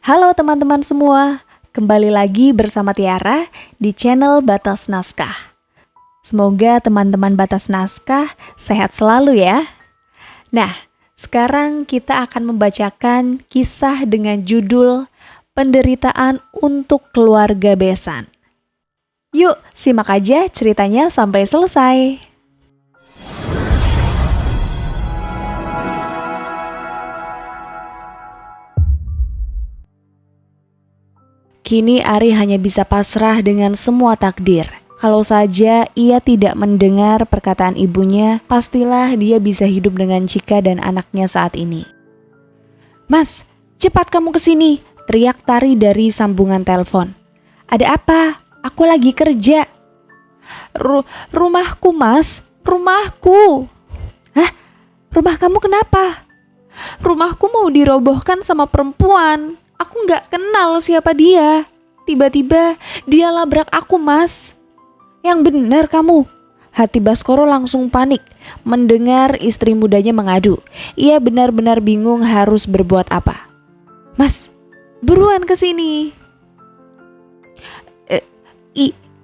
Halo teman-teman semua, kembali lagi bersama Tiara di channel Batas Naskah. Semoga teman-teman Batas Naskah sehat selalu ya. Nah, sekarang kita akan membacakan kisah dengan judul Penderitaan untuk Keluarga Besan. Yuk, simak aja ceritanya sampai selesai. Kini Ari hanya bisa pasrah dengan semua takdir. Kalau saja ia tidak mendengar perkataan ibunya, pastilah dia bisa hidup dengan Cika dan anaknya saat ini. "Mas, cepat kamu kesini!" teriak Tari dari sambungan telepon. "Ada apa? Aku lagi kerja." Rumahku mas, rumahku." "Hah? Rumah kamu kenapa?" "Rumahku mau dirobohkan sama perempuan. Aku gak kenal siapa dia. Tiba-tiba dia labrak aku mas." "Yang benar kamu." Hati Baskoro langsung panik mendengar istri mudanya mengadu. Ia benar-benar bingung harus berbuat apa. "Mas, buruan kesini."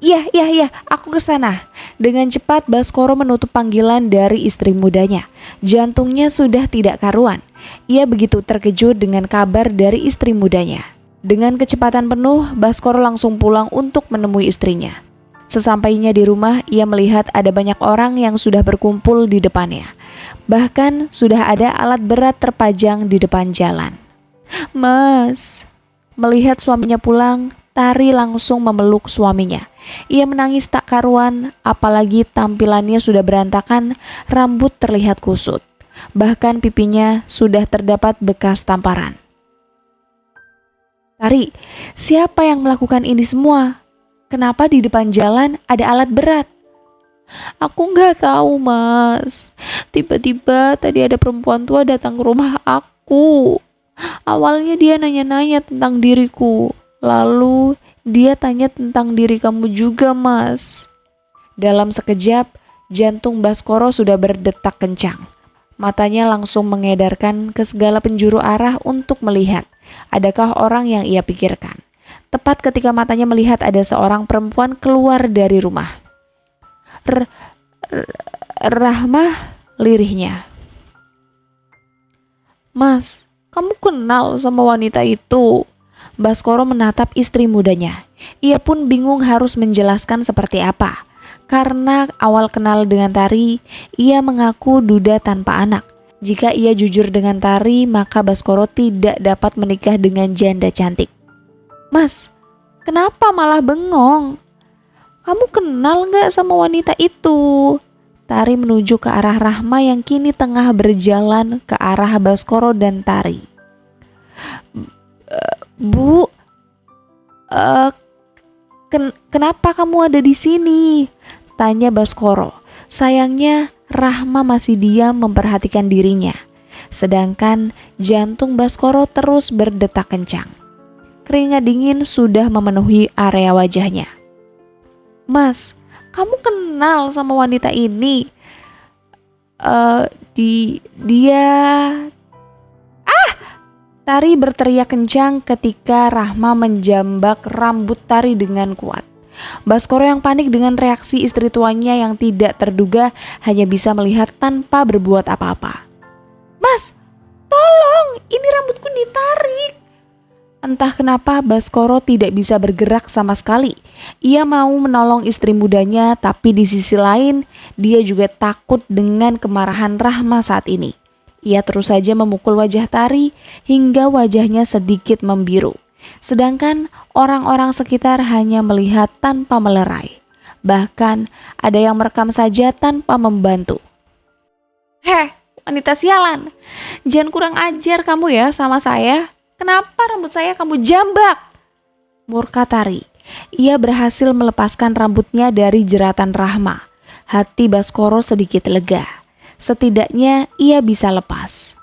Iya, aku kesana." Dengan cepat Baskoro menutup panggilan dari istri mudanya. Jantungnya sudah tidak karuan. Ia begitu terkejut dengan kabar dari istri mudanya. Dengan kecepatan penuh, Baskoro langsung pulang untuk menemui istrinya. Sesampainya di rumah, ia melihat ada banyak orang yang sudah berkumpul di depannya. Bahkan sudah ada alat berat terpajang di depan jalan. "Mas." Melihat suaminya pulang, Tari langsung memeluk suaminya. Ia menangis tak karuan, apalagi tampilannya sudah berantakan, rambut terlihat kusut. Bahkan pipinya sudah terdapat bekas tamparan. "Tari, siapa yang melakukan ini semua? Kenapa di depan jalan ada alat berat?" "Aku nggak tahu mas. Tiba-tiba tadi ada perempuan tua datang ke rumah aku. Awalnya dia nanya-nanya tentang diriku. Lalu dia tanya tentang diri kamu juga mas." Dalam sekejap, jantung Baskoro sudah berdetak kencang. Matanya langsung mengedarkan ke segala penjuru arah untuk melihat adakah orang yang ia pikirkan. Tepat ketika matanya melihat ada seorang perempuan keluar dari rumah. Rahmah, lirihnya. "Mas, kamu kenal sama wanita itu?" Baskoro menatap istri mudanya. Ia pun bingung harus menjelaskan seperti apa. Karena awal kenal dengan Tari, ia mengaku duda tanpa anak. Jika ia jujur dengan Tari, maka Baskoro tidak dapat menikah dengan janda cantik. "Mas, kenapa malah bengong? Kamu kenal gak sama wanita itu?" Tari menuju ke arah Rahma yang kini tengah berjalan ke arah Baskoro dan Tari. "Bu, kenapa kamu ada di sini?" tanya Baskoro. Sayangnya Rahma masih diam memperhatikan dirinya. Sedangkan jantung Baskoro terus berdetak kencang. Keringat dingin sudah memenuhi area wajahnya. "Mas, kamu kenal sama wanita ini?" Dia... Tari berteriak kencang ketika Rahma menjambak rambut Tari dengan kuat. Baskoro yang panik dengan reaksi istri tuanya yang tidak terduga hanya bisa melihat tanpa berbuat apa-apa. "Mas, tolong, ini rambutku ditarik." Entah kenapa Baskoro tidak bisa bergerak sama sekali. Ia mau menolong istri mudanya, tapi di sisi lain dia juga takut dengan kemarahan Rahma saat ini. Ia terus saja memukul wajah Tari hingga wajahnya sedikit membiru. Sedangkan orang-orang sekitar hanya melihat tanpa melerai. Bahkan ada yang merekam saja tanpa membantu. "Heh, wanita sialan. Jangan kurang ajar kamu ya sama saya. Kenapa rambut saya kamu jambak?" Murka Tari. Ia berhasil melepaskan rambutnya dari jeratan Rahma. Hati Baskoro sedikit lega. Setidaknya ia bisa lepas.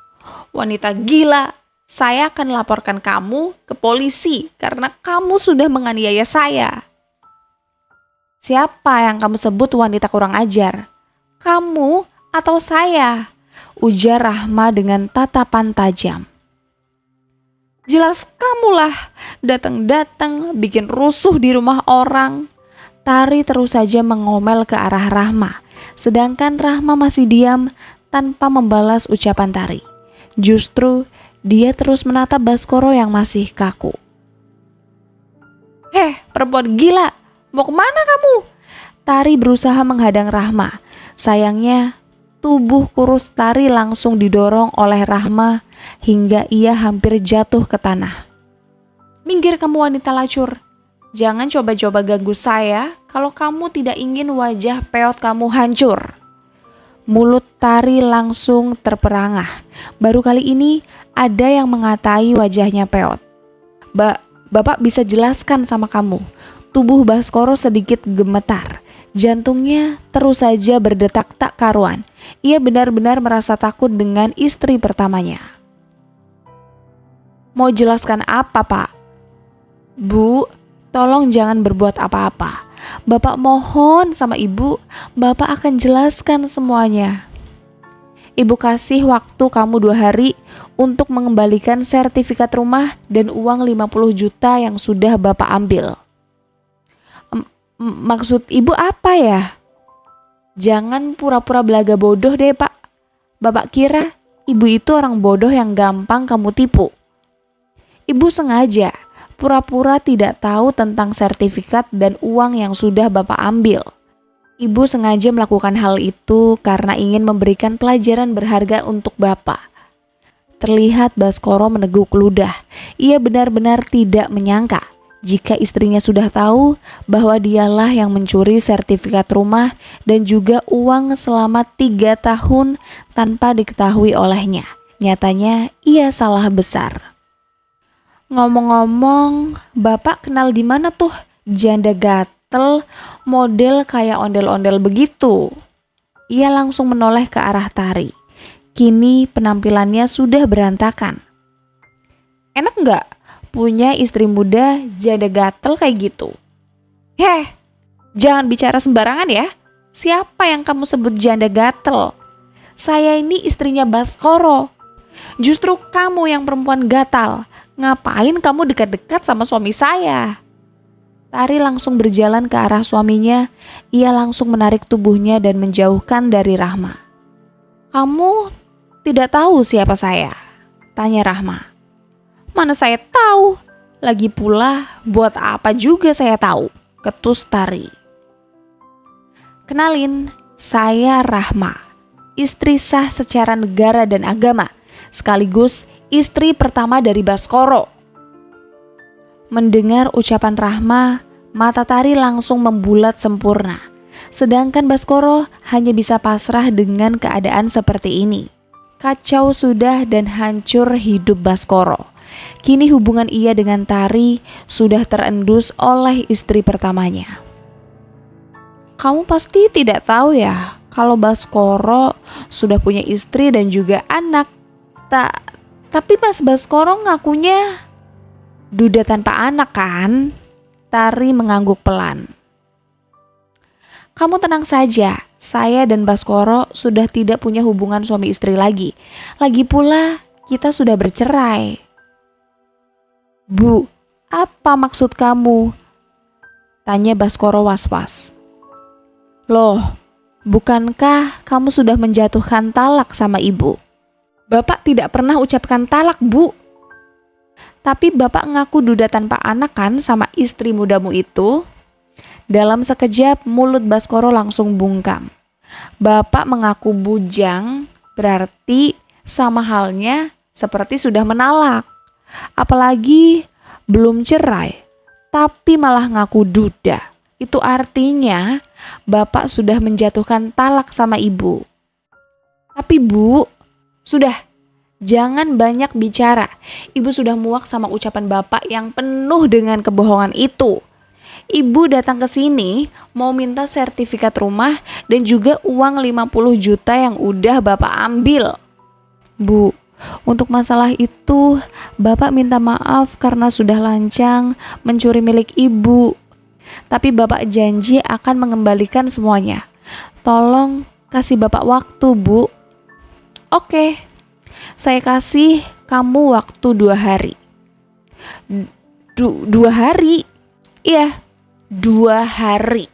"Wanita gila, saya akan laporkan kamu ke polisi karena kamu sudah menganiaya saya." "Siapa yang kamu sebut wanita kurang ajar? Kamu atau saya?" ujar Rahma dengan tatapan tajam. Jelas kamulah datang-datang bikin rusuh di rumah orang. Tari terus saja mengomel ke arah Rahma, sedangkan Rahma masih diam tanpa membalas ucapan Tari. Justru dia terus menatap Baskoro yang masih kaku. "Heh, perempuan gila, mau kemana kamu?" Tari berusaha menghadang Rahma. Sayangnya tubuh kurus Tari langsung didorong oleh Rahma hingga ia hampir jatuh ke tanah. "Minggir kamu wanita lacur. Jangan coba-coba ganggu saya kalau kamu tidak ingin wajah peot kamu hancur." Mulut Tari langsung terperangah. Baru kali ini ada yang mengatai wajahnya peot. Bapak bisa jelaskan sama kamu." Tubuh Baskoro sedikit gemetar. Jantungnya terus saja berdetak tak karuan. Ia benar-benar merasa takut dengan istri pertamanya. "Mau jelaskan apa, Pak?" "Bu, tolong jangan berbuat apa-apa. Bapak mohon sama Ibu, Bapak akan jelaskan semuanya. Ibu kasih waktu kamu 2 hari untuk mengembalikan sertifikat rumah dan uang 50 juta yang sudah Bapak ambil." Maksud Ibu apa ya?" "Jangan pura-pura belaga bodoh deh, Pak. Bapak kira Ibu itu orang bodoh yang gampang kamu tipu. Ibu sengaja pura-pura tidak tahu tentang sertifikat dan uang yang sudah Bapak ambil. Ibu sengaja melakukan hal itu karena ingin memberikan pelajaran berharga untuk Bapak." Terlihat Baskoro meneguk ludah. Ia benar-benar tidak menyangka jika istrinya sudah tahu bahwa dialah yang mencuri sertifikat rumah dan juga uang selama 3 tahun tanpa diketahui olehnya. Nyatanya ia salah besar. "Ngomong-ngomong, Bapak kenal di mana tuh janda gatel model kayak ondel-ondel begitu?" Ia langsung menoleh ke arah Tari. Kini penampilannya sudah berantakan. "Enak nggak punya istri muda janda gatel kayak gitu?" "Heh, jangan bicara sembarangan ya. Siapa yang kamu sebut janda gatel? Saya ini istrinya Baskoro. Justru kamu yang perempuan gatal. Ngapain kamu dekat-dekat sama suami saya?" Tari langsung berjalan ke arah suaminya. Ia langsung menarik tubuhnya dan menjauhkan dari Rahma. "Kamu tidak tahu siapa saya?" tanya Rahma. "Mana saya tahu? Lagi pula buat apa juga saya tahu?" ketus Tari. "Kenalin, saya Rahma, istri sah secara negara dan agama, sekaligus istri pertama dari Baskoro." Mendengar ucapan Rahma, mata Tari langsung membulat sempurna. Sedangkan Baskoro hanya bisa pasrah dengan keadaan seperti ini. Kacau sudah dan hancur hidup Baskoro. Kini hubungan ia dengan Tari sudah terendus oleh istri pertamanya. "Kamu pasti tidak tahu ya kalau Baskoro sudah punya istri dan juga anak. Tapi Mas Baskoro ngakunya duda tanpa anak kan?" Tari mengangguk pelan. "Kamu tenang saja, saya dan Baskoro sudah tidak punya hubungan suami istri lagi. Lagi pula kita sudah bercerai." "Bu, apa maksud kamu?" tanya Baskoro was-was. "Loh, bukankah kamu sudah menjatuhkan talak sama Ibu?" "Bapak tidak pernah ucapkan talak, Bu." "Tapi Bapak ngaku duda tanpa anak kan sama istri mudamu itu?" Dalam sekejap mulut Baskoro langsung bungkam. Bapak mengaku bujang berarti sama halnya seperti sudah menalak. Apalagi belum cerai tapi malah ngaku duda. Itu artinya Bapak sudah menjatuhkan talak sama Ibu. "Tapi Bu, sudah, jangan banyak bicara. Ibu sudah muak sama ucapan Bapak yang penuh dengan kebohongan itu. Ibu datang ke sini mau minta sertifikat rumah dan juga uang 50 juta yang udah Bapak ambil. Bu, untuk masalah itu Bapak minta maaf karena sudah lancang mencuri milik Ibu. Tapi Bapak janji akan mengembalikan semuanya. Tolong kasih Bapak waktu, Bu." "Oke, saya kasih kamu waktu 2 hari. 2 hari. Iya, 2 hari.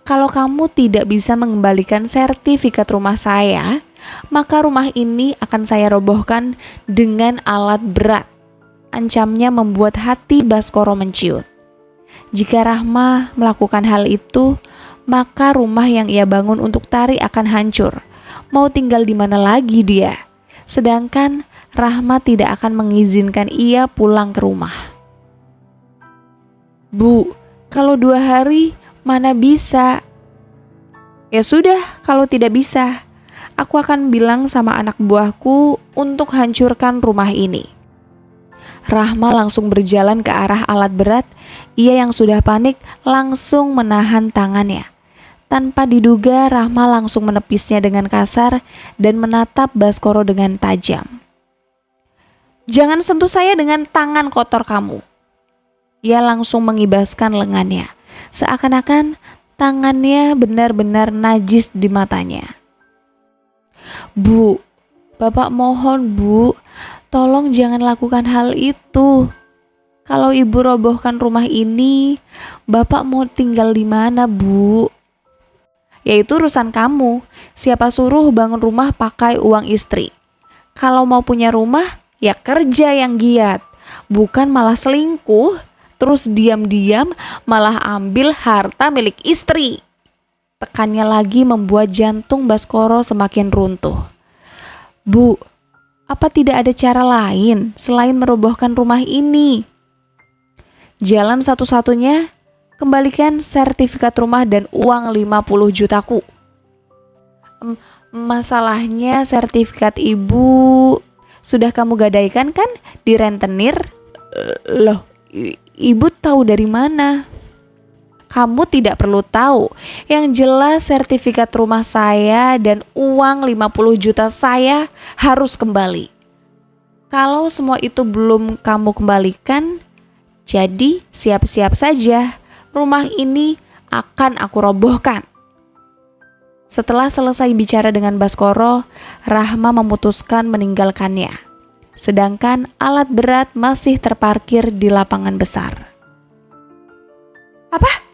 Kalau kamu tidak bisa mengembalikan sertifikat rumah saya, maka rumah ini akan saya robohkan dengan alat berat. Ancamnya membuat hati Baskoro menciut. Jika Rahma melakukan hal itu, maka rumah yang ia bangun untuk Tari akan hancur. Mau tinggal di mana lagi dia? Sedangkan Rahma tidak akan mengizinkan ia pulang ke rumah. Bu, kalau 2 hari mana bisa? Ya sudah, kalau tidak bisa, aku akan bilang sama anak buahku untuk hancurkan rumah ini. Rahma langsung berjalan ke arah alat berat. Ia yang sudah panik langsung menahan tangannya. Tanpa diduga, Rahma langsung menepisnya dengan kasar dan menatap Baskoro dengan tajam. Jangan sentuh saya dengan tangan kotor kamu. Ia langsung mengibaskan lengannya, seakan-akan tangannya benar-benar najis di matanya. Bu, Bapak mohon Bu, tolong jangan lakukan hal itu. Kalau Ibu robohkan rumah ini, Bapak mau tinggal di mana, Bu? Ya itu urusan kamu. Siapa suruh bangun rumah pakai uang istri? Kalau mau punya rumah, ya kerja yang giat. Bukan malah selingkuh, terus diam-diam malah ambil harta milik istri. Tekannya lagi membuat jantung Baskoro semakin runtuh. Bu, apa tidak ada cara lain selain merobohkan rumah ini? Jalan satu-satunya, kembalikan sertifikat rumah dan uang 50 jutaku. Masalahnya sertifikat Ibu sudah kamu gadaikan kan di rentenir? Loh, Ibu tahu dari mana? Kamu tidak perlu tahu. Yang jelas sertifikat rumah saya dan uang 50 juta saya harus kembali. Kalau semua itu belum kamu kembalikan, jadi siap-siap saja, rumah ini akan aku robohkan. Setelah selesai bicara dengan Baskoro, Rahma memutuskan meninggalkannya. Sedangkan alat berat masih terparkir di lapangan besar. Apa?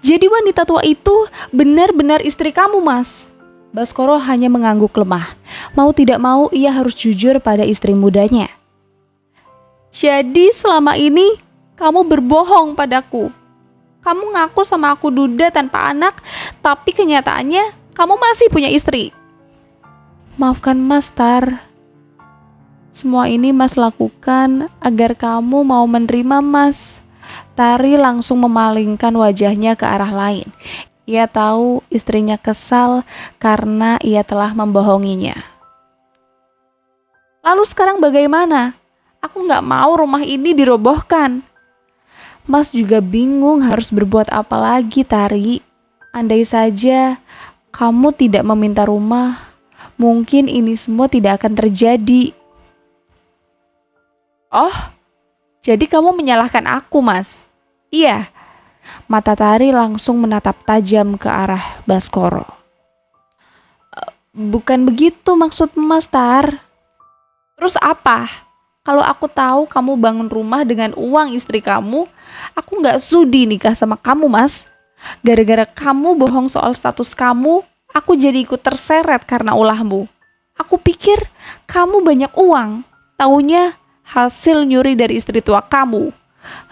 Jadi wanita tua itu benar-benar istri kamu, Mas? Baskoro hanya mengangguk lemah. Mau tidak mau ia harus jujur pada istri mudanya. Jadi selama ini kamu berbohong padaku. Kamu ngaku sama aku duda tanpa anak, tapi kenyataannya kamu masih punya istri. Maafkan Mas, Tar. Semua ini Mas lakukan agar kamu mau menerima, Mas. Tari langsung memalingkan wajahnya ke arah lain. Ia tahu istrinya kesal karena ia telah membohonginya. Lalu sekarang bagaimana? Aku gak mau rumah ini dirobohkan. Mas juga bingung harus berbuat apa lagi, Tari. Andai saja kamu tidak meminta rumah, mungkin ini semua tidak akan terjadi. Oh, jadi kamu menyalahkan aku, Mas? Iya. Mata Tari langsung menatap tajam ke arah Baskoro. Bukan begitu maksud Mas, Tar. Terus apa? Kalau aku tahu kamu bangun rumah dengan uang istri kamu, aku gak sudi nikah sama kamu, Mas. Gara-gara kamu bohong soal status kamu, aku jadi ikut terseret karena ulahmu. Aku pikir kamu banyak uang, taunya hasil nyuri dari istri tua kamu.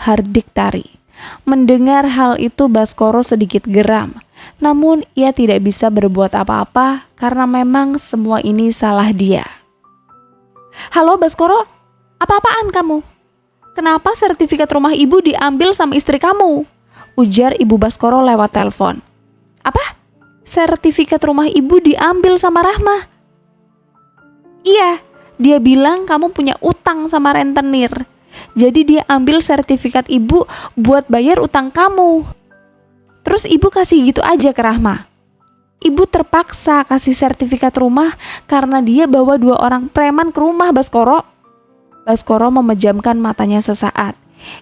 Hardik Tari. Mendengar hal itu Baskoro sedikit geram. Namun ia tidak bisa berbuat apa-apa karena memang semua ini salah dia. Halo Baskoro, apa-apaan kamu? Kenapa sertifikat rumah ibu diambil sama istri kamu? Ujar ibu Baskoro lewat telepon. Apa? Sertifikat rumah ibu diambil sama Rahma? Iya, dia bilang kamu punya utang sama rentenir. Jadi dia ambil sertifikat ibu buat bayar utang kamu. Terus ibu kasih gitu aja ke Rahma. Ibu terpaksa kasih sertifikat rumah karena dia bawa 2 orang preman ke rumah Baskoro. Baskoro memejamkan matanya sesaat.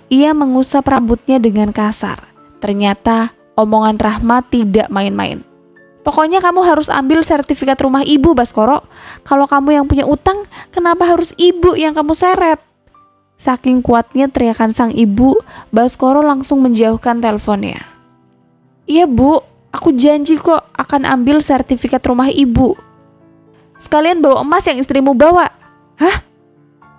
Ia mengusap rambutnya dengan kasar. Ternyata omongan Rahma tidak main-main. Pokoknya kamu harus ambil sertifikat rumah ibu, Baskoro. Kalau kamu yang punya utang, kenapa harus ibu yang kamu seret? Saking kuatnya teriakan sang ibu, Baskoro langsung menjauhkan teleponnya. "Iya bu, aku janji kok akan ambil sertifikat rumah ibu." "Sekalian bawa emas yang istrimu bawa." "Hah?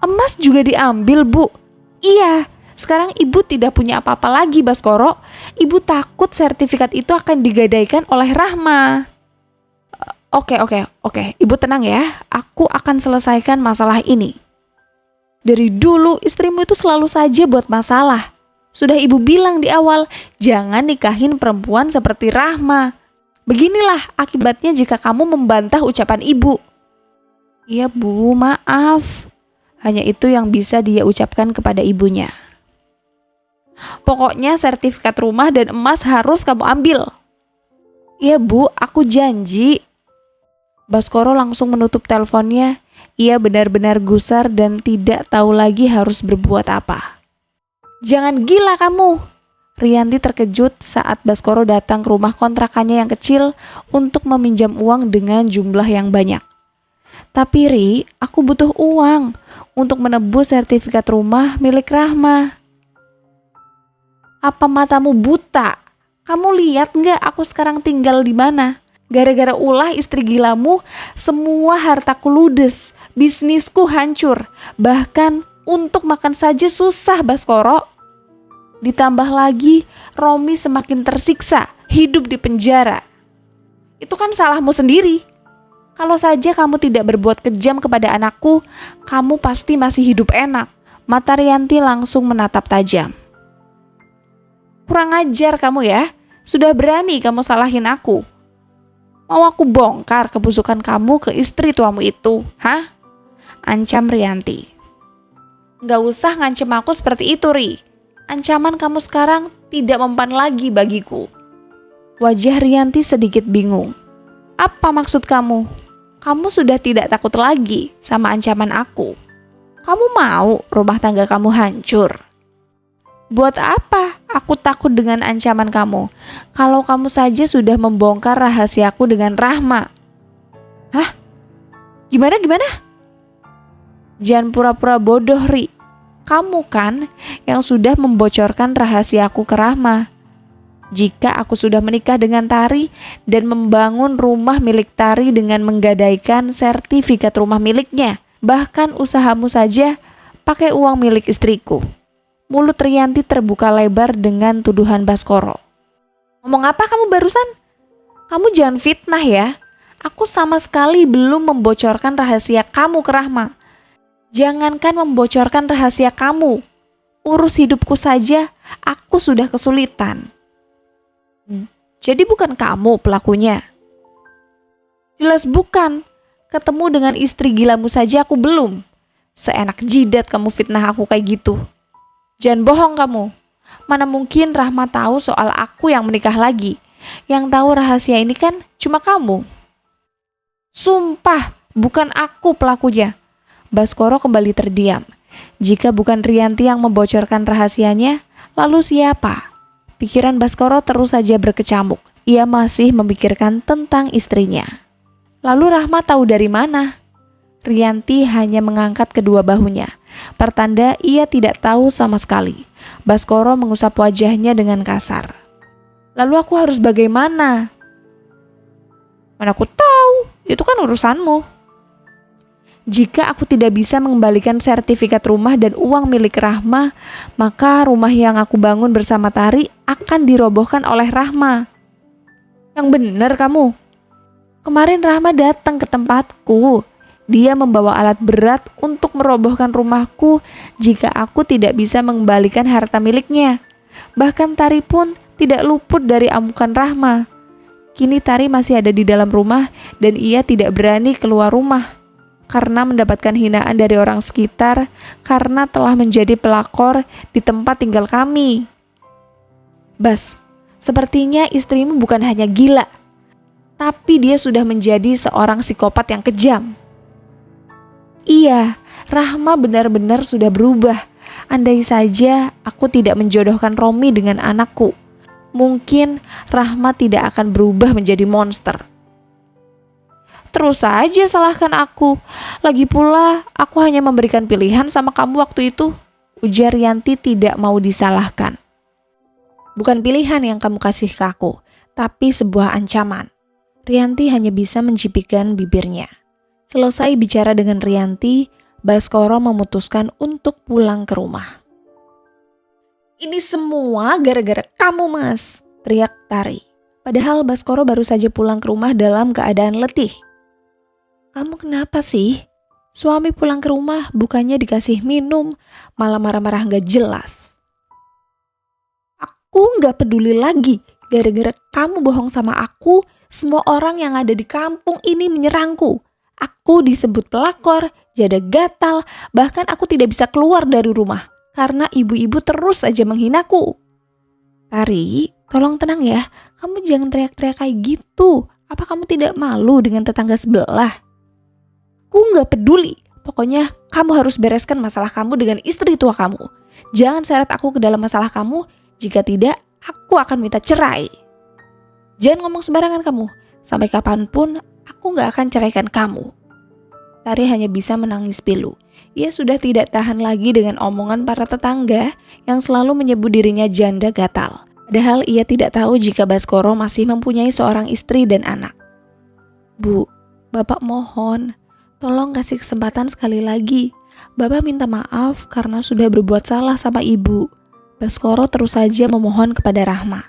Emas juga diambil bu?" "Iya, sekarang ibu tidak punya apa-apa lagi Baskoro. Ibu takut sertifikat itu akan digadaikan oleh Rahma." Oke, ibu tenang ya, aku akan selesaikan masalah ini." "Dari dulu istrimu itu selalu saja buat masalah. Sudah ibu bilang di awal, jangan nikahin perempuan seperti Rahma. Beginilah akibatnya jika kamu membantah ucapan ibu." "Iya bu, maaf." Hanya itu yang bisa dia ucapkan kepada ibunya. "Pokoknya sertifikat rumah dan emas harus kamu ambil." "Iya bu, aku janji." Baskoro langsung menutup teleponnya. Ia benar-benar gusar dan tidak tahu lagi harus berbuat apa. "Jangan gila kamu." Rianti terkejut saat Baskoro datang ke rumah kontrakannya yang kecil untuk meminjam uang dengan jumlah yang banyak. "Tapi Ri, aku butuh uang untuk menebus sertifikat rumah milik Rahma." "Apa matamu buta? Kamu lihat nggak aku sekarang tinggal di mana? Gara-gara ulah istri gilamu, semua hartaku ludes, bisnisku hancur, bahkan untuk makan saja susah Baskoro. Ditambah lagi, Romi semakin tersiksa, hidup di penjara. Itu kan salahmu sendiri. Kalau saja kamu tidak berbuat kejam kepada anakku, kamu pasti masih hidup enak." Mata Rianti langsung menatap tajam. "Kurang ajar kamu ya, sudah berani kamu salahin aku. Mau aku bongkar kebusukan kamu ke istri tuamu itu, hah?" Ancam Rianti. "Gak usah ngancem aku seperti itu Ri. Ancaman kamu sekarang tidak mempan lagi bagiku." Wajah Rianti sedikit bingung. "Apa maksud kamu? Kamu sudah tidak takut lagi sama ancaman aku? Kamu mau rumah tangga kamu hancur?" "Buat apa aku takut dengan ancaman kamu, kalau kamu saja sudah membongkar rahasiaku dengan Rahma?" "Hah? Gimana? Jangan pura-pura bodoh Ri. Kamu kan yang sudah membocorkan rahasiaku ke Rahma. Jika aku sudah menikah dengan Tari dan membangun rumah milik Tari dengan menggadaikan sertifikat rumah miliknya, bahkan usahamu saja pakai uang milik istriku." Mulut Rianti terbuka lebar dengan tuduhan Baskoro. "Ngomong apa kamu barusan? Kamu jangan fitnah ya. Aku sama sekali belum membocorkan rahasia kamu ke Rahma. Jangankan membocorkan rahasia kamu, urus hidupku saja aku sudah kesulitan." "Jadi bukan kamu pelakunya?" "Jelas bukan. Ketemu dengan istri gilamu saja aku belum. Seenak jidat kamu fitnah aku kayak gitu. Jangan bohong kamu. Mana mungkin Rahma tahu soal aku yang menikah lagi. Yang tahu rahasia ini kan cuma kamu." "Sumpah, bukan aku pelakunya." Baskoro kembali terdiam. Jika bukan Rianti yang membocorkan rahasianya, lalu siapa? Pikiran Baskoro terus saja berkecamuk. Ia masih memikirkan tentang istrinya. Lalu Rahma tahu dari mana? Rianti hanya mengangkat kedua bahunya, pertanda ia tidak tahu sama sekali. Baskoro mengusap wajahnya dengan kasar. "Lalu aku harus bagaimana?" "Mana aku tahu, itu kan urusanmu." "Jika aku tidak bisa mengembalikan sertifikat rumah dan uang milik Rahma, maka rumah yang aku bangun bersama Tari akan dirobohkan oleh Rahma." "Yang benar kamu. Kemarin Rahma datang ke tempatku. Dia membawa alat berat untuk merobohkan rumahku jika aku tidak bisa mengembalikan harta miliknya. Bahkan Tari pun tidak luput dari amukan Rahma. Kini Tari masih ada di dalam rumah dan ia tidak berani keluar rumah karena mendapatkan hinaan dari orang sekitar karena telah menjadi pelakor di tempat tinggal kami." "Bas, sepertinya istrimu bukan hanya gila, tapi dia sudah menjadi seorang psikopat yang kejam." "Iya, Rahma benar-benar sudah berubah. Andai saja aku tidak menjodohkan Romi dengan anakku, mungkin Rahma tidak akan berubah menjadi monster." "Terus saja salahkan aku. Lagi pula aku hanya memberikan pilihan sama kamu waktu itu. ujar Rianti tidak mau disalahkan. Bukan pilihan yang kamu kasih ke aku, tapi sebuah ancaman. Rianti hanya bisa mencipikkan bibirnya. Selesai bicara dengan Rianti, Baskoro memutuskan untuk pulang ke rumah. Ini semua gara-gara kamu, Mas, teriak Tari. Padahal Baskoro baru saja pulang ke rumah dalam keadaan letih. Kamu kenapa sih? Suami pulang ke rumah bukannya dikasih minum, malah marah-marah gak jelas. Aku gak peduli lagi, gara-gara kamu bohong sama aku, semua orang yang ada di kampung ini menyerangku. Aku disebut pelakor, jada gatal, bahkan aku tidak bisa keluar dari rumah karena ibu-ibu terus aja menghinaku. Tari, tolong tenang ya, kamu jangan teriak-teriak kayak gitu. Apa kamu tidak malu dengan tetangga sebelah? Aku gak peduli, pokoknya kamu harus bereskan masalah kamu dengan istri tua kamu. Jangan seret aku ke dalam masalah kamu, jika tidak aku akan minta cerai. Jangan ngomong sembarangan kamu, sampai kapanpun aku gak akan ceraikan kamu. Tari hanya bisa menangis pilu. Ia sudah tidak tahan lagi dengan omongan para tetangga yang selalu menyebut dirinya janda gatal. Padahal ia tidak tahu jika Baskoro masih mempunyai seorang istri dan anak. Bu, Bapak mohon, tolong kasih kesempatan sekali lagi. Bapak minta maaf karena sudah berbuat salah sama ibu. Baskoro terus saja memohon kepada Rahma.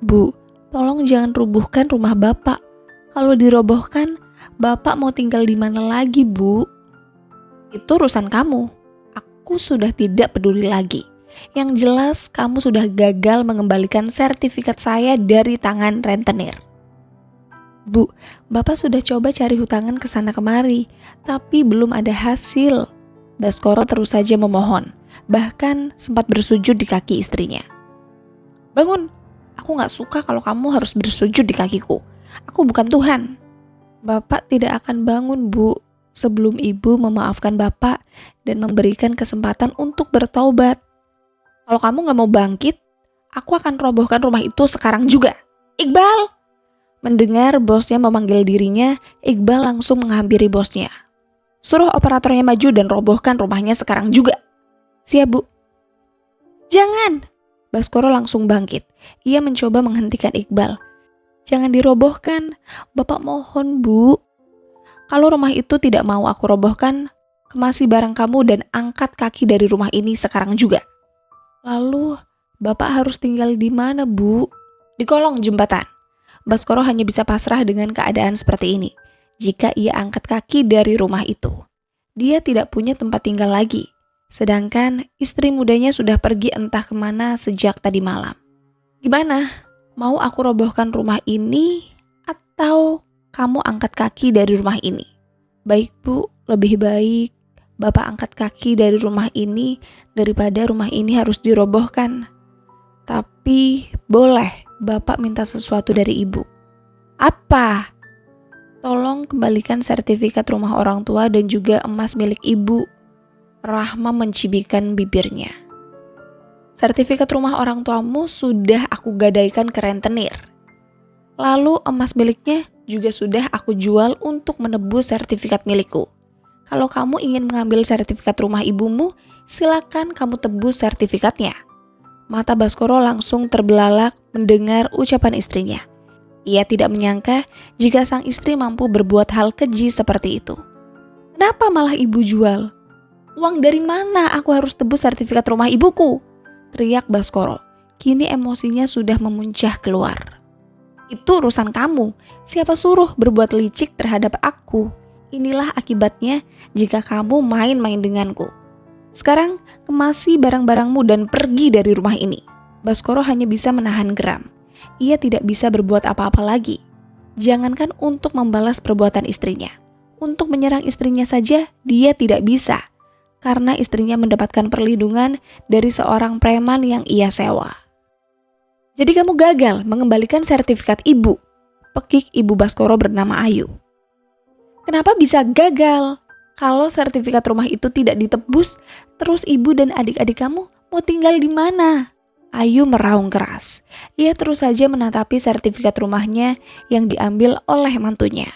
Bu, tolong jangan rubuhkan rumah Bapak. Kalau dirobohkan, Bapak mau tinggal di mana lagi, Bu? Itu urusan kamu. Aku sudah tidak peduli lagi. Yang jelas kamu sudah gagal mengembalikan sertifikat saya dari tangan rentenir. Bu, Bapak sudah coba cari hutangan ke sana kemari, tapi belum ada hasil. Baskoro terus saja memohon, bahkan sempat bersujud di kaki istrinya. Bangun, aku gak suka kalau kamu harus bersujud di kakiku. Aku bukan Tuhan. Bapak tidak akan bangun, Bu, sebelum ibu memaafkan Bapak dan memberikan kesempatan untuk bertaubat. Kalau kamu gak mau bangkit, aku akan robohkan rumah itu sekarang juga. Iqbal! Mendengar bosnya memanggil dirinya, Iqbal langsung menghampiri bosnya. Suruh operatornya maju dan robohkan rumahnya sekarang juga. Siap, Bu. Jangan! Baskoro langsung bangkit. Ia mencoba menghentikan Iqbal. Jangan dirobohkan. Bapak mohon, Bu. Kalau rumah itu tidak mau aku robohkan, kemasi barang kamu dan angkat kaki dari rumah ini sekarang juga. Lalu, Bapak harus tinggal di mana, Bu? Di kolong jembatan. Baskoro hanya bisa pasrah dengan keadaan seperti ini. Jika ia angkat kaki dari rumah itu, dia tidak punya tempat tinggal lagi. Sedangkan istri mudanya sudah pergi entah kemana sejak tadi malam. Gimana? Mau aku robohkan rumah ini atau kamu angkat kaki dari rumah ini? Baik, Bu, lebih baik Bapak angkat kaki dari rumah ini daripada rumah ini harus dirobohkan. Tapi boleh Bapak minta sesuatu dari Ibu. Apa? Tolong kembalikan sertifikat rumah orang tua dan juga emas milik Ibu. Rahma mencibikkan bibirnya. Sertifikat rumah orang tuamu sudah aku gadaikan ke rentenir. Lalu emas miliknya juga sudah aku jual untuk menebus sertifikat milikku. Kalau kamu ingin mengambil sertifikat rumah ibumu, silakan kamu tebus sertifikatnya. Mata Baskoro langsung terbelalak mendengar ucapan istrinya. Ia tidak menyangka jika sang istri mampu berbuat hal keji seperti itu. Kenapa malah ibu jual? Uang dari mana aku harus tebus sertifikat rumah ibuku? Teriak Baskoro. Kini emosinya sudah memuncah keluar. Itu urusan kamu. Siapa suruh berbuat licik terhadap aku? Inilah akibatnya jika kamu main-main denganku. Sekarang kemasi barang-barangmu dan pergi dari rumah ini. Baskoro hanya bisa menahan geram. Ia tidak bisa berbuat apa-apa lagi. Jangankan untuk membalas perbuatan istrinya. Untuk menyerang istrinya saja dia tidak bisa. Karena istrinya mendapatkan perlindungan dari seorang preman yang ia sewa. Jadi kamu gagal mengembalikan sertifikat ibu. Pekik ibu Baskoro bernama Ayu. Kenapa bisa gagal? Kalau sertifikat rumah itu tidak ditebus, terus ibu dan adik-adik kamu mau tinggal di mana? Ayu meraung keras. Ia terus saja menatapi sertifikat rumahnya yang diambil oleh mantunya.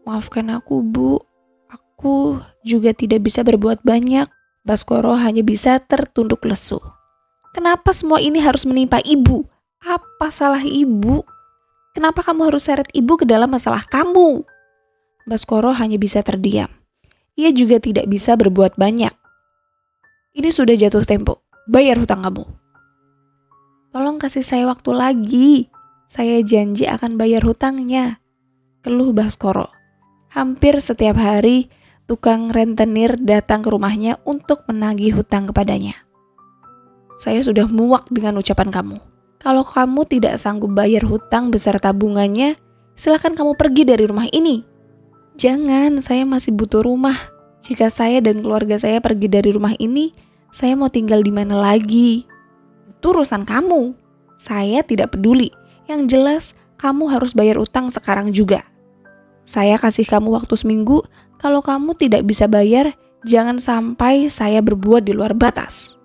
Maafkan aku, Bu. Aku juga tidak bisa berbuat banyak. Baskoro hanya bisa tertunduk lesu. Kenapa semua ini harus menimpa ibu? Apa salah ibu? Kenapa kamu harus seret ibu ke dalam masalah kamu? Baskoro hanya bisa terdiam. Ia juga tidak bisa berbuat banyak. Ini sudah jatuh tempo. Bayar hutang kamu. Tolong kasih saya waktu lagi. Saya janji akan bayar hutangnya. Keluh Baskoro. Hampir setiap hari, tukang rentenir datang ke rumahnya untuk menagih hutang kepadanya. Saya sudah muak dengan ucapan kamu. Kalau kamu tidak sanggup bayar hutang beserta bunganya, silakan kamu pergi dari rumah ini. Jangan, saya masih butuh rumah. Jika saya dan keluarga saya pergi dari rumah ini, saya mau tinggal di mana lagi? Itu urusan kamu. Saya tidak peduli. Yang jelas, kamu harus bayar utang sekarang juga. Saya kasih kamu waktu seminggu. Kalau kamu tidak bisa bayar, jangan sampai saya berbuat di luar batas.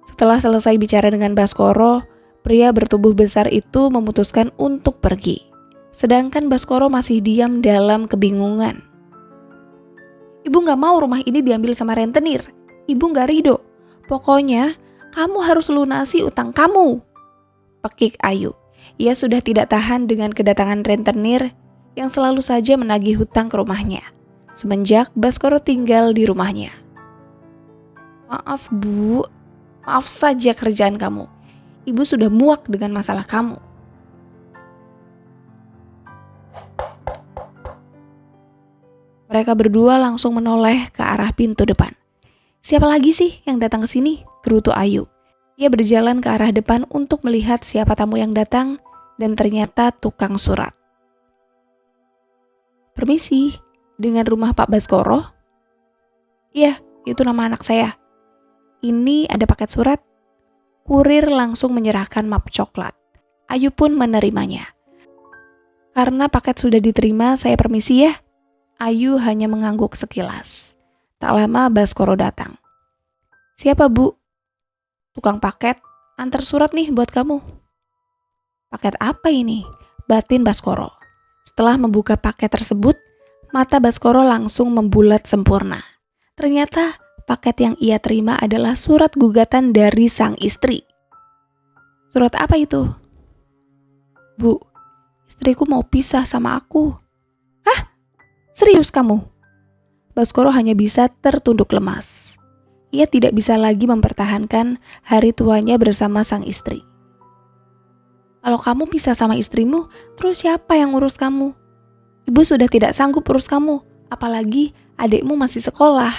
Setelah selesai bicara dengan Baskoro, pria bertubuh besar itu memutuskan untuk pergi. Sedangkan Baskoro masih diam dalam kebingungan. Ibu gak mau rumah ini diambil sama rentenir. Ibu gak ridho. Pokoknya, kamu harus lunasi utang kamu. Pekik Ayu. Ia sudah tidak tahan dengan kedatangan rentenir yang selalu saja menagih hutang ke rumahnya. Semenjak Baskoro tinggal di rumahnya. Maaf Bu, maaf saja kerjaan kamu. Ibu sudah muak dengan masalah kamu. Mereka berdua langsung menoleh ke arah pintu depan. Siapa lagi sih yang datang ke sini? Gerutu Ayu. Ia berjalan ke arah depan untuk melihat siapa tamu yang datang dan ternyata tukang surat. Permisi, dengan rumah Pak Baskoro? Iya, itu nama anak saya. Ini ada paket surat. Kurir langsung menyerahkan map coklat. Ayu pun menerimanya. Karena paket sudah diterima, saya permisi ya. Ayu hanya mengangguk sekilas. Tak lama Baskoro datang. Siapa Bu? Tukang paket, antar surat nih buat kamu. Paket apa ini? Batin Baskoro. Setelah membuka paket tersebut, mata Baskoro langsung membulat sempurna. Ternyata paket yang ia terima adalah surat gugatan dari sang istri. Surat apa itu? Bu, istriku mau pisah sama aku. Hah? Serius kamu? Baskoro hanya bisa tertunduk lemas. Ia tidak bisa lagi mempertahankan hari tuanya bersama sang istri. Kalau kamu pisah sama istrimu, terus siapa yang ngurus kamu? Ibu sudah tidak sanggup urus kamu, apalagi adikmu masih sekolah.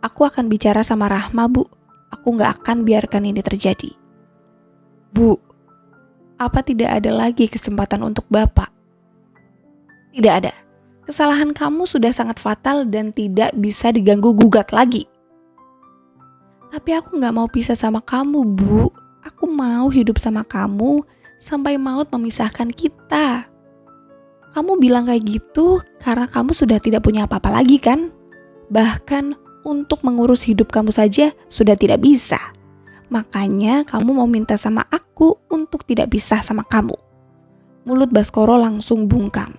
Aku akan bicara sama Rahma, Bu. Aku gak akan biarkan ini terjadi. Bu, apa tidak ada lagi kesempatan untuk Bapak? Tidak ada. Kesalahan kamu sudah sangat fatal dan tidak bisa diganggu-gugat lagi. Tapi aku gak mau pisah sama kamu, Bu. Aku mau hidup sama kamu sampai maut memisahkan kita. Kamu bilang kayak gitu karena kamu sudah tidak punya apa-apa lagi kan? Bahkan untuk mengurus hidup kamu saja sudah tidak bisa. Makanya kamu mau minta sama aku untuk tidak pisah sama kamu. Mulut Baskoro langsung bungkam.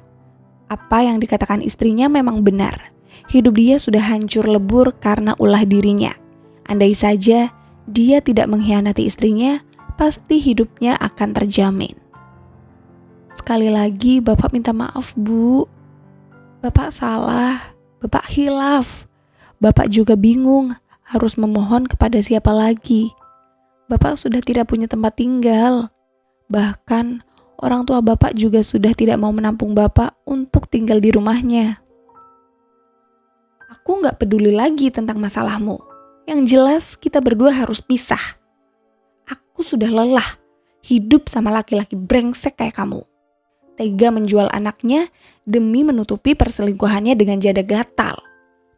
Apa yang dikatakan istrinya memang benar. Hidup dia sudah hancur lebur karena ulah dirinya. Andai saja dia tidak mengkhianati istrinya, pasti hidupnya akan terjamin. Sekali lagi Bapak minta maaf, Bu. Bapak salah, Bapak hilaf. Bapak juga bingung harus memohon kepada siapa lagi. Bapak sudah tidak punya tempat tinggal. Bahkan orang tua Bapak juga sudah tidak mau menampung Bapak untuk tinggal di rumahnya. Aku gak peduli lagi tentang masalahmu. Yang jelas kita berdua harus pisah. Aku sudah lelah hidup sama laki-laki brengsek kayak kamu. Tega menjual anaknya demi menutupi perselingkuhannya dengan jada gatal.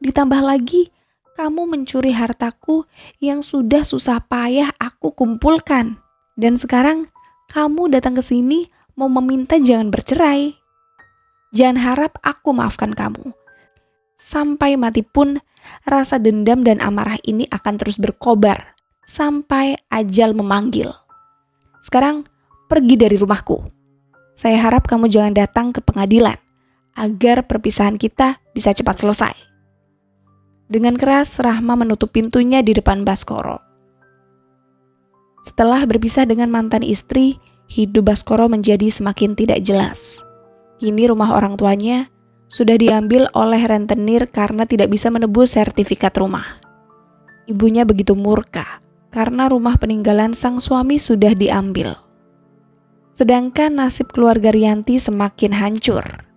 Ditambah lagi, kamu mencuri hartaku yang sudah susah payah aku kumpulkan. Dan sekarang kamu datang ke sini mau meminta jangan bercerai. Jangan harap aku maafkan kamu. Sampai mati pun rasa dendam dan amarah ini akan terus berkobar sampai ajal memanggil. Sekarang pergi dari rumahku. Saya harap kamu jangan datang ke pengadilan agar perpisahan kita bisa cepat selesai. Dengan keras, Rahma menutup pintunya di depan Baskoro. Setelah berpisah dengan mantan istri, hidup Baskoro menjadi semakin tidak jelas. Kini rumah orang tuanya sudah diambil oleh rentenir karena tidak bisa menebus sertifikat rumah. Ibunya begitu murka karena rumah peninggalan sang suami sudah diambil. Sedangkan nasib keluarga Rianti semakin hancur.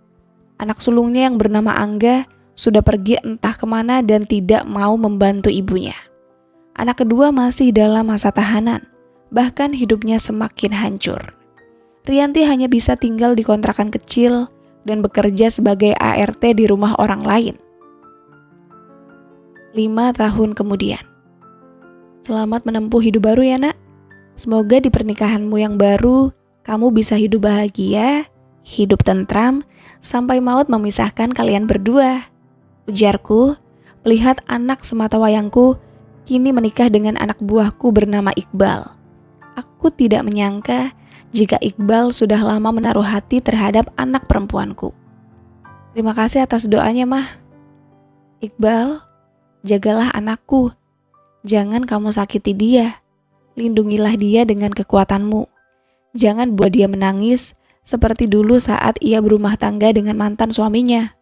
Anak sulungnya yang bernama Angga sudah pergi entah kemana dan tidak mau membantu ibunya. Anak kedua masih dalam masa tahanan, bahkan hidupnya semakin hancur. Rianti hanya bisa tinggal di kontrakan kecil dan bekerja sebagai ART di rumah orang lain. 5 tahun kemudian. Selamat menempuh hidup baru ya nak. Semoga di pernikahanmu yang baru, kamu bisa hidup bahagia, hidup tentram, sampai maut memisahkan kalian berdua. Ujarku, melihat anak sematawayangku kini menikah dengan anak buahku bernama Iqbal. Aku tidak menyangka jika Iqbal sudah lama menaruh hati terhadap anak perempuanku. Terima kasih atas doanya, Mah. Iqbal, jagalah anakku. Jangan kamu sakiti dia. Lindungilah dia dengan kekuatanmu. Jangan buat dia menangis seperti dulu saat ia berumah tangga dengan mantan suaminya.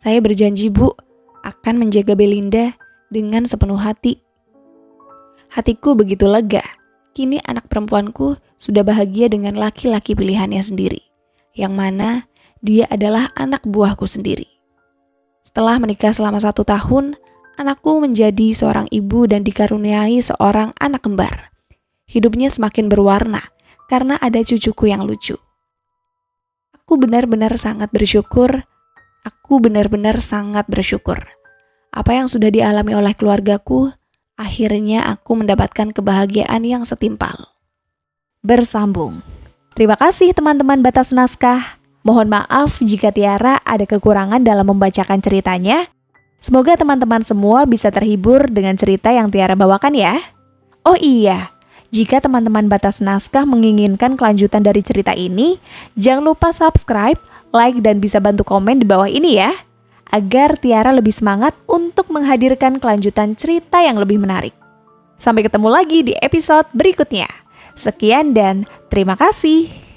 Saya berjanji, Bu, akan menjaga Belinda dengan sepenuh hati. Hatiku begitu lega. Kini anak perempuanku sudah bahagia dengan laki-laki pilihannya sendiri, yang mana dia adalah anak buahku sendiri. Setelah menikah selama 1 tahun, anakku menjadi seorang ibu dan dikaruniai seorang anak kembar. Hidupnya semakin berwarna karena ada cucuku yang lucu. Aku benar-benar sangat bersyukur. Apa yang sudah dialami oleh keluargaku, akhirnya aku mendapatkan kebahagiaan yang setimpal. Bersambung. Terima kasih teman-teman Batas Naskah. Mohon maaf jika Tiara ada kekurangan dalam membacakan ceritanya. Semoga teman-teman semua bisa terhibur dengan cerita yang Tiara bawakan ya. Oh iya, jika teman-teman Batas Naskah menginginkan kelanjutan dari cerita ini, jangan lupa subscribe, like, dan bisa bantu komen di bawah ini ya, agar Tiara lebih semangat untuk menghadirkan kelanjutan cerita yang lebih menarik. Sampai ketemu lagi di episode berikutnya. Sekian dan terima kasih.